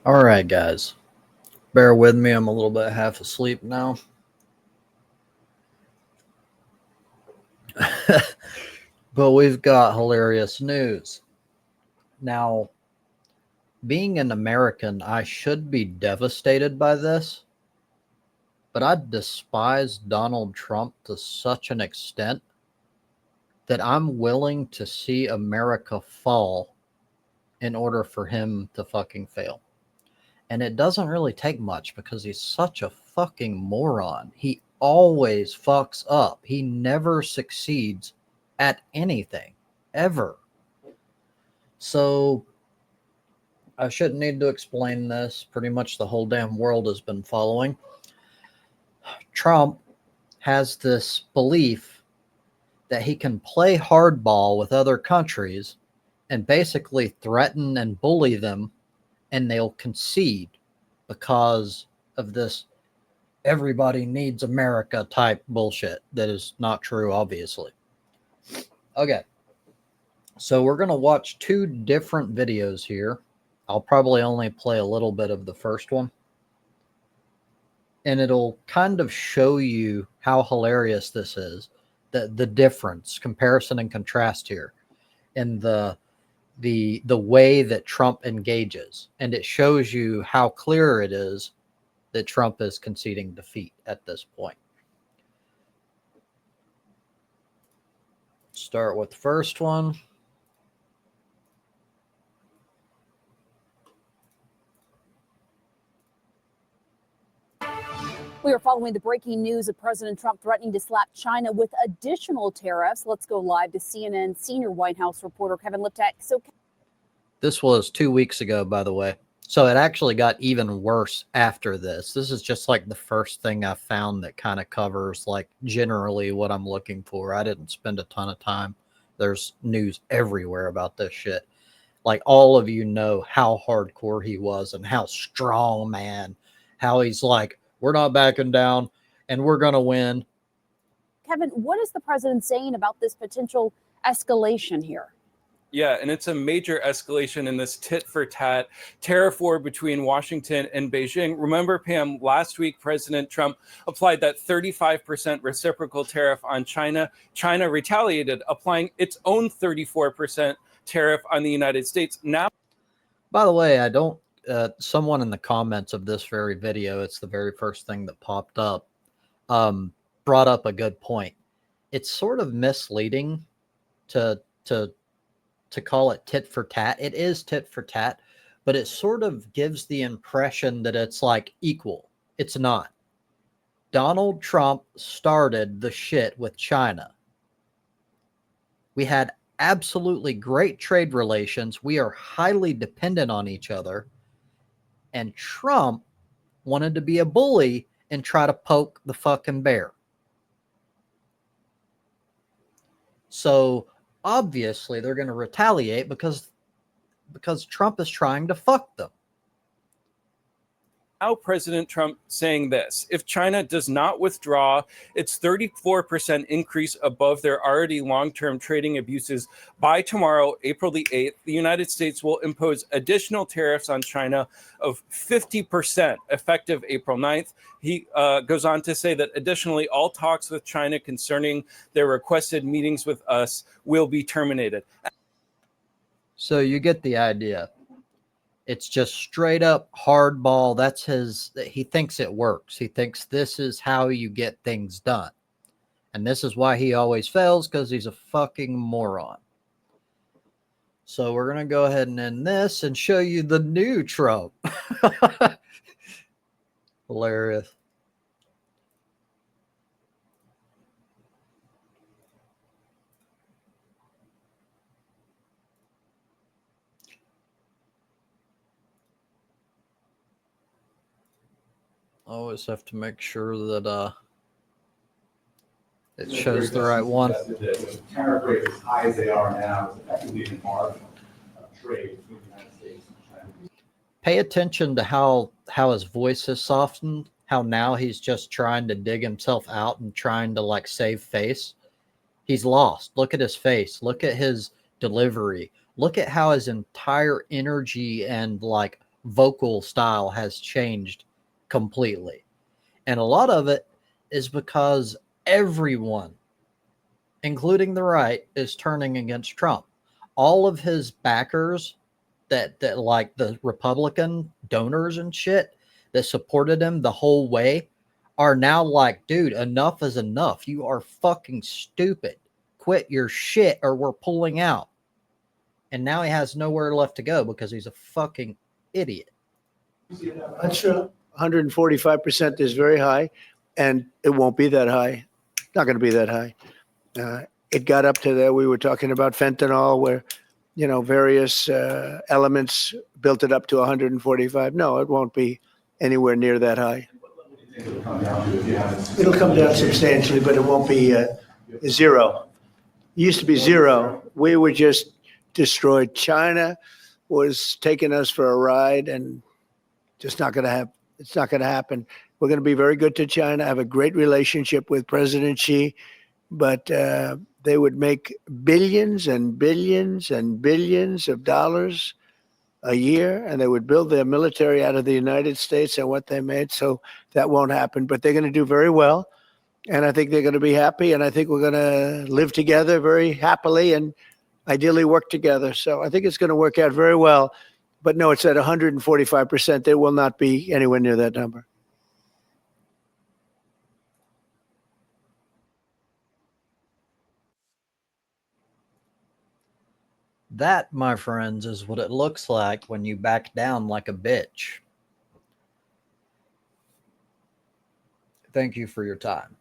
All right, guys. Bear with me. I'm a little bit half asleep now. But we've got hilarious news. Now, being an American, I should be devastated by this, but I despise Donald Trump to such an extent that I'm willing to see America fall in order for him to fucking fail. And it doesn't really take much because he's such a fucking moron. He always fucks up. He never succeeds at anything, ever. So I shouldn't need to explain this. Pretty much the whole damn world has been following. Trump has this belief that he can play hardball with other countries and basically threaten and bully them, and they'll concede because of this everybody needs America type bullshit that is not true, obviously. Okay. So we're going to watch two different videos here. I'll probably only play a little bit of the first one. And it'll kind of show you how hilarious this is, the difference, comparison and contrast here in the way that Trump engages. And it shows you how clear it is that Trump is conceding defeat at this point. Start with the first one. We are following the breaking news of President Trump threatening to slap China with additional tariffs. Let's go live to CNN senior White House reporter Kevin Liptak. This was 2 weeks ago, by the way. So it actually got even worse after this. This is just like the first thing I found that kind of covers like generally what I'm looking for. I didn't spend a ton of time. There's news everywhere about this shit. Like all of you know how hardcore he was and how strong, man, how he's like, we're not backing down and we're going to win. Kevin, what is the president saying about this potential escalation here? Yeah, and it's a major escalation in this tit-for-tat tariff war between Washington and Beijing. Remember, Pam, last week, President Trump applied that 35% reciprocal tariff on China. China retaliated, applying its own 34% tariff on the United States. Now, by the way, I don't, someone in the comments of this very video, it's the very first thing that popped up, brought up a good point. It's sort of misleading to call it tit for tat. It is tit for tat, but it sort of gives the impression that it's like equal. It's not. Donald Trump started the shit with China. We had absolutely great trade relations. We are highly dependent on each other. And Trump wanted to be a bully and try to poke the fucking bear. So obviously they're going to retaliate because Trump is trying to fuck them. Now President Trump saying this: if China does not withdraw its 34% increase above their already long-term trading abuses by tomorrow, April the 8th, the United States will impose additional tariffs on China of 50% effective April 9th. He goes on to say that additionally, all talks with China concerning their requested meetings with us will be terminated. So you get the idea. It's just straight up hardball. That's he thinks it works. He thinks this is how you get things done. And this is why he always fails, because he's a fucking moron. So we're going to go ahead and end this and show you the new Trump. Hilarious. Always have to make sure that it shows the right one. With tariff rates as high as they are now, it's effectively an embargo of trade between the United States and China. Pay attention to how his voice has softened, how now he's just trying to dig himself out and trying to like save face. He's lost. Look at his face. Look at his delivery. Look at how his entire energy and like vocal style has changed completely. And a lot of it is because everyone, including the right, is turning against Trump. All of his backers that like the Republican donors and shit that supported him the whole way are now like, dude, enough is enough. You are fucking stupid. Quit your shit or we're pulling out. And now he has nowhere left to go because he's a fucking idiot. That's true. 145% is very high, and it won't be that high. Not going to be that high. It got up to there. We were talking about fentanyl, where various elements built it up to 145. No, it won't be anywhere near that high. It'll come down to if you have. It'll come down substantially, but it won't be zero. It used to be zero. We were just destroyed. China was taking us for a ride, and just not going to happen. It's not going to happen. We're going to be very good to China. I have a great relationship with President Xi, but they would make billions and billions and billions of dollars a year, and they would build their military out of the United States and what they made. So that won't happen, but they're going to do very well. And I think they're going to be happy. And I think we're going to live together very happily and ideally work together. So I think it's going to work out very well. But no, it's at 145%. There will not be anywhere near that number. That, my friends, is what it looks like when you back down like a bitch. Thank you for your time.